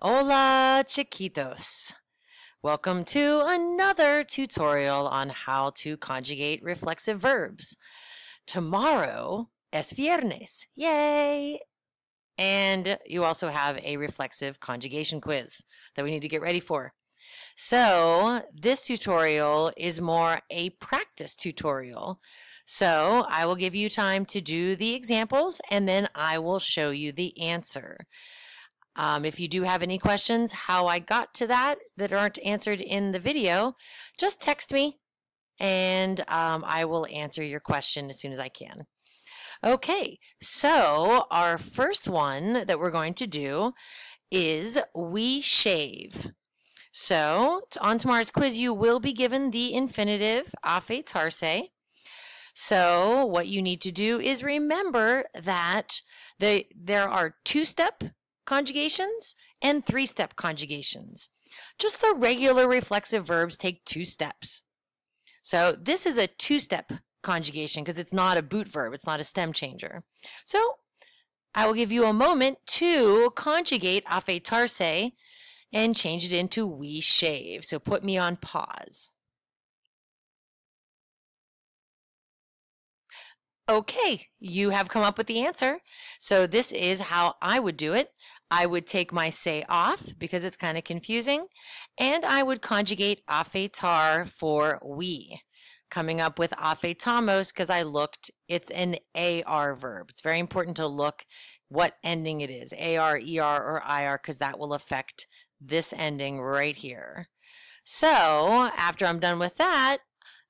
Hola, chiquitos. Welcome to another tutorial on how to conjugate reflexive verbs. Tomorrow es viernes. Yay! And you also have a reflexive conjugation quiz that we need to get ready for. So this tutorial is more a practice tutorial. So I will give you time to do the examples and then I will show you the answer. If you do have any questions how I got to that aren't answered in the video, just text me and I will answer your question as soon as I can. Okay, so our first one that we're going to do is we shave. So on tomorrow's quiz, you will be given the infinitive affettarse. So what you need to do is remember that there are two-step conjugations and three-step conjugations. Just the regular reflexive verbs take 2 steps. So this is a 2-step conjugation because it's not a boot verb, it's not a stem changer. So I will give you a moment to conjugate affettarse and change it into we shave. So put me on pause. Okay, you have come up with the answer. So this is how I would do it. I would take my say off because it's kind of confusing, and I would conjugate affettar for we, coming up with affetamos because I looked, it's an AR verb. It's very important to look what ending it is, AR, ER, or IR, because that will affect this ending right here. So after I'm done with that,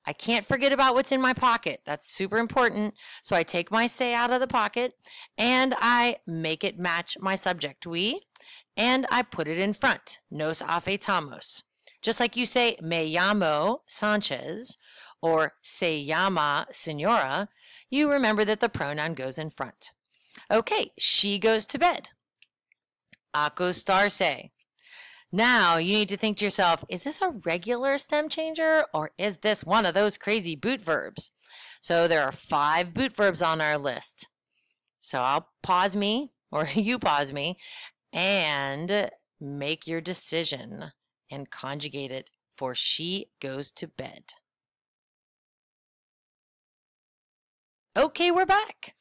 I can't forget about what's in my pocket. That's super important. So I take my say out of the pocket and I make it match my subject, we, and I put it in front, nos afetamos. Just like you say, me llamo Sanchez or se llama señora, you remember that the pronoun goes in front. Okay, she goes to bed. Acostarse. Now you need to think to yourself, is this a regular stem changer or is this one of those crazy boot verbs? So there are 5 boot verbs on our list. So I'll pause me, or you pause me, and make your decision and conjugate it for she goes to bed. Okay, we're back.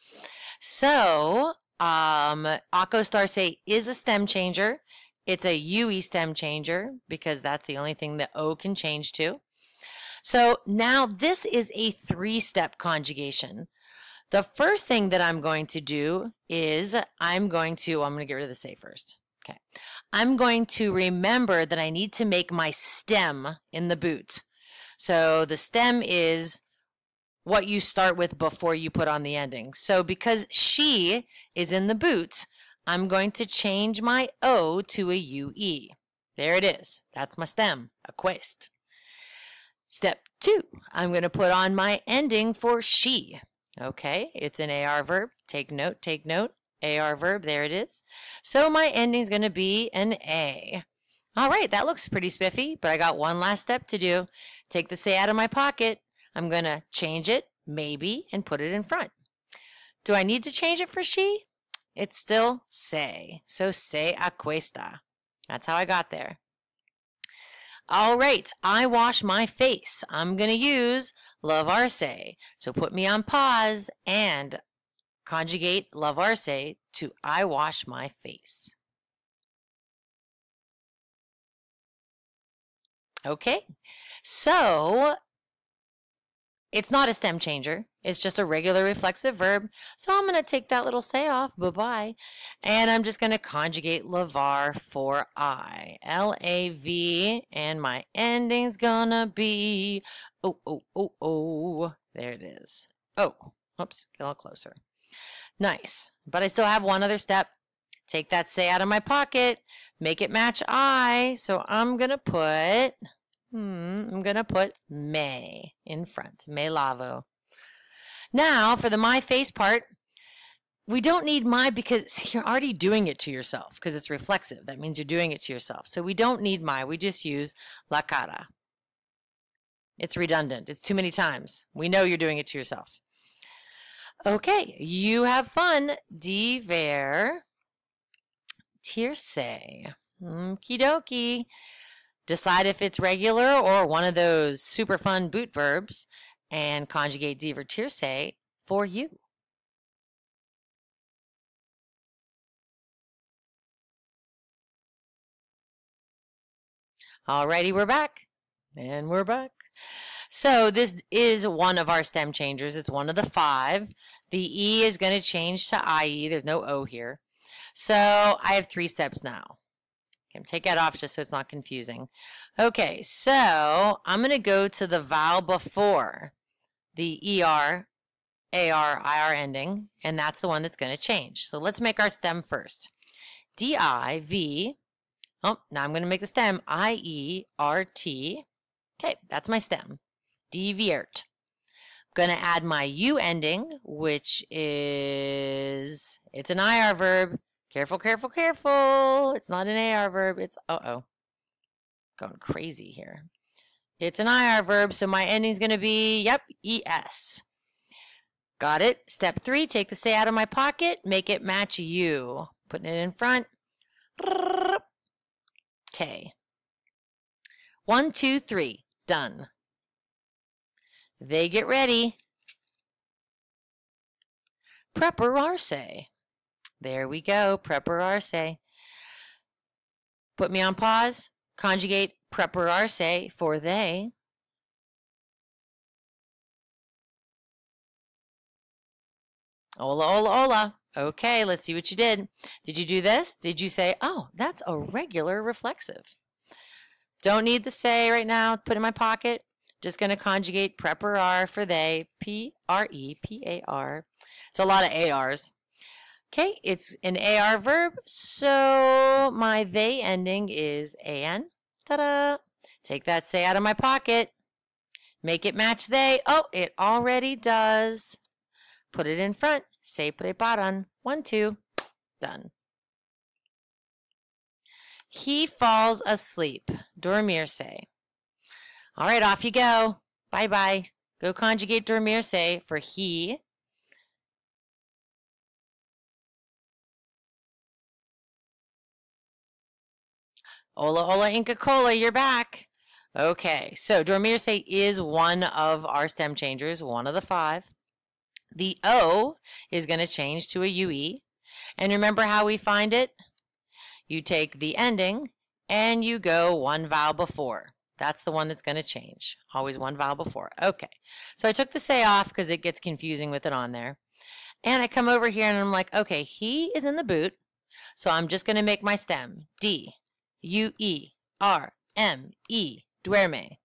So acostarse is a stem changer. It's a UE stem changer because that's the only thing that O can change to. So now this is a 3-step conjugation. The first thing that I'm going to do is I'm going to get rid of the say first. Okay. I'm going to remember that I need to make my stem in the boot. So the stem is what you start with before you put on the ending. So because she is in the boot, I'm going to change my O to a UE. There it is. That's my stem, aquest. Step 2, I'm going to put on my ending for she. Okay, it's an AR verb. Take note, take note. AR verb, there it is. So my ending is going to be an A. All right, that looks pretty spiffy, but I got one last step to do. Take the say out of my pocket. I'm going to change it, maybe, and put it in front. Do I need to change it for she? It's still se. So se acuesta. That's how I got there. All right, I wash my face. I'm going to use lavarse. So put me on pause and conjugate lavarse to I wash my face. Okay, so it's not a stem changer. It's just a regular reflexive verb. So I'm going to take that little say off. Bye-bye. And I'm just going to conjugate lavar for I. L-A-V. And my ending's going to be oh. There it is. Oh, oops. Get a little closer. Nice. But I still have one other step. Take that say out of my pocket. Make it match I. So I'm going to put... me in front. Me lavo. Now, for the my face part, we don't need my because you're already doing it to yourself because it's reflexive. That means you're doing it to yourself. So we don't need my. We just use la cara. It's redundant. It's too many times. We know you're doing it to yourself. Okay, you have fun. Divertirse. Okie dokie. Decide if it's regular or one of those super fun boot verbs and conjugate divertirse for you. Alrighty, we're back. And we're back. So this is one of our stem changers. It's one of the 5. The E is going to change to IE. There's no O here. So I have 3 steps now. Okay, take that off just so it's not confusing. Okay, so I'm going to go to the vowel before the ER, AR, IR ending, and that's the one that's going to change. So let's make our stem first. DIV. Oh, now I'm going to make the stem IERT. Okay, that's my stem. Deviert. I'm going to add my U ending, which is, it's an IR verb. Careful, careful, careful. It's not an AR verb. It's, uh-oh. Going crazy here. It's an IR verb, so my ending's going to be, yep, ES. Got it. Step 3, take the say out of my pocket, make it match U. Putting it in front. Tay. 1, 2, 3. Done. They get ready. Prepararse. There we go. Prepararse. Put me on pause. Conjugate prepararse for they. Hola, hola, hola. Okay, let's see what you did. Did you do this? Did you say, oh, that's a regular reflexive? Don't need the say right now. Put it in my pocket. Just going to conjugate preparar for they. P-R-E-P-A-R. It's a lot of ARs. Okay, it's an AR verb, so my they ending is AN. Ta-da! Take that say out of my pocket. Make it match they. Oh, it already does. Put it in front. Se preparan. 1, 2. Done. He falls asleep. Dormirse. All right, off you go. Bye-bye. Go conjugate dormirse for he. Hola, hola, Inca Cola, you're back. Okay, so dormirse is one of our stem changers, one of the 5. The O is going to change to a UE. And remember how we find it? You take the ending and you go one vowel before. That's the one that's going to change. Always one vowel before. Okay, so I took the say off because it gets confusing with it on there. And I come over here and I'm like, okay, he is in the boot. So I'm just going to make my stem. D, U, E, R, M, E, duerme.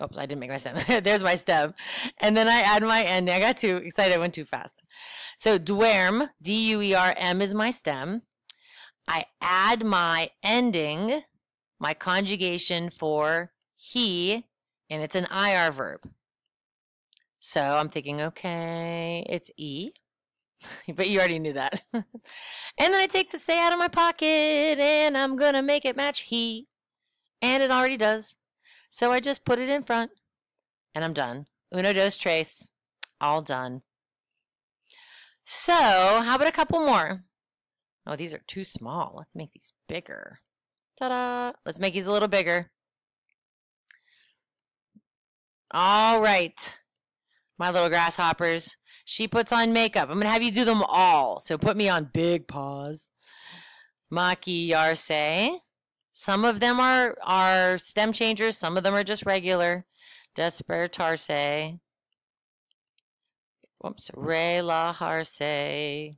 Oops, I didn't make my stem. There's my stem. And then I add my ending. I got too excited. I went too fast. So duerm, D-U-E-R-M is my stem. I add my ending, my conjugation for he, and it's an IR verb. So I'm thinking, okay, it's E. But you already knew that. And then I take the say out of my pocket, and I'm going to make it match he. And it already does. So I just put it in front, and I'm done. Uno, dos, tres. All done. So, how about a couple more? Oh, these are too small. Let's make these bigger. Ta-da! Let's make these a little bigger. All right, my little grasshoppers. She puts on makeup. I'm going to have you do them all. So put me on big pause. Maquillarse. Some of them are stem changers. Some of them are just regular. Despertarse. Whoops. Relajarse.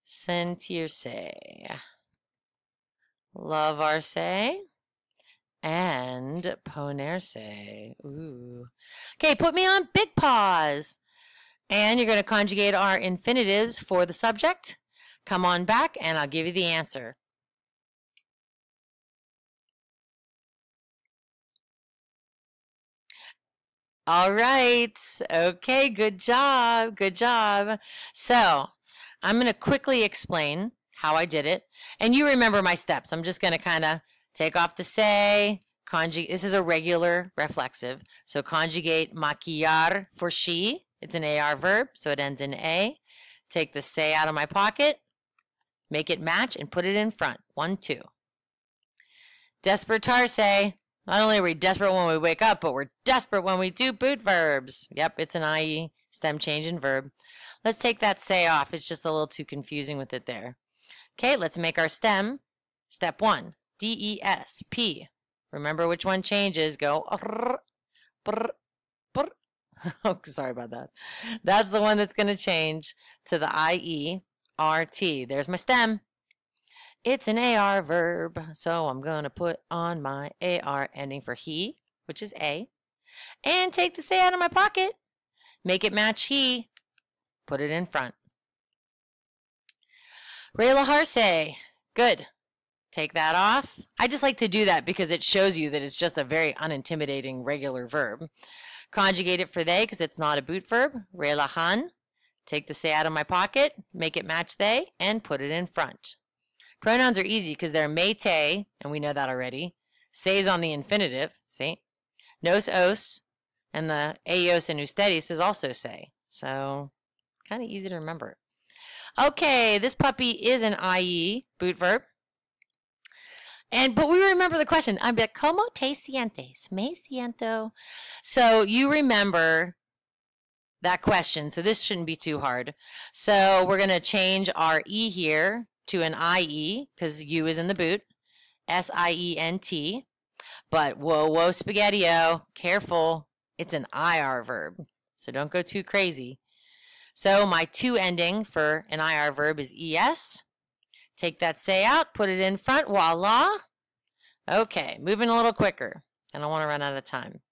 Sentirse. Lavarse. And ponerse. Ooh. Okay, put me on big pause. And you're going to conjugate our infinitives for the subject. Come on back and I'll give you the answer. All right. Okay, good job. Good job. So I'm going to quickly explain how I did it. And you remember my steps. I'm just going to kind of take off the say. Conjugate. This is a regular reflexive. So conjugate maquillar for she. It's an AR verb, so it ends in A. Take the say out of my pocket. make it match, and put it in front. 1, 2. Despertarse. Not only are we desperate when we wake up, but we're desperate when we do boot verbs. Yep, it's an IE, stem change in verb. Let's take that say off. It's just a little too confusing with it there. Okay, let's make our stem. Step 1, DES, P. Remember which one changes. Go, brr, brr. Oh, sorry about that. That's the one that's going to change to the IE, RT. There's my stem. It's an AR verb, so I'm going to put on my AR ending for he, which is A, and take the say out of my pocket. Make it match he. Put it in front. Relajarse. Good. Take that off. I just like to do that because it shows you that it's just a very unintimidating regular verb. Conjugate it for they because it's not a boot verb. Relajan. Take the say out of my pocket, make it match they, and put it in front. Pronouns are easy because they're me, te, and we know that already. Say's on the infinitive, see? Nos, os, and the ellos and ustedes is also say. So, kind of easy to remember. Okay, this puppy is an IE, boot verb. But we remember the question. I'm like, ¿Cómo te sientes? Me siento. So you remember that question. So this shouldn't be too hard. So we're going to change our E here to an IE because U is in the boot. SIENT. But whoa, whoa, spaghetti-o. Careful. It's an IR verb. So don't go too crazy. So my to ending for an IR verb is ES. Take that say out, put it in front, voila. Okay, moving a little quicker. I don't want to run out of time.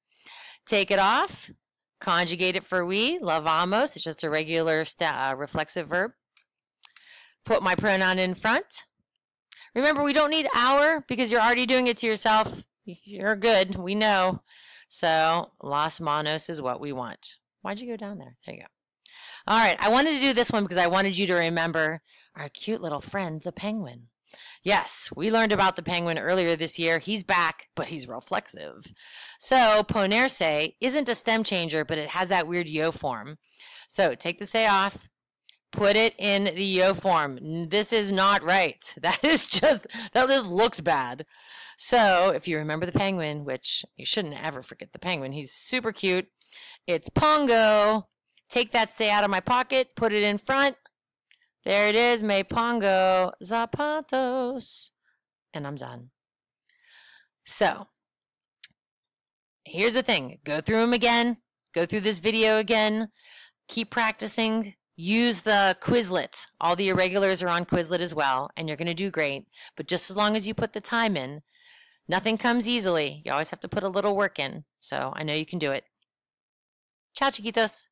Take it off, conjugate it for we, lavamos. It's just a regular reflexive verb. Put my pronoun in front. Remember, we don't need our because you're already doing it to yourself. You're good, we know. So, las manos is what we want. Why'd you go down there? There you go. All right, I wanted to do this one because I wanted you to remember our cute little friend, the penguin. Yes, we learned about the penguin earlier this year. He's back, but he's reflexive. So ponerse isn't a stem changer, but it has that weird yo form. So take the say off, put it in the yo form. This is not right. That just looks bad. So if you remember the penguin, which you shouldn't ever forget the penguin, he's super cute. It's pongo. Take that say out of my pocket, put it in front. There it is, me pongo zapatos. And I'm done. So, here's the thing. Go through them again. Go through this video again. Keep practicing. Use the Quizlet. All the irregulars are on Quizlet as well, and you're going to do great. But just as long as you put the time in, nothing comes easily. You always have to put a little work in. So, I know you can do it. Ciao, chiquitos.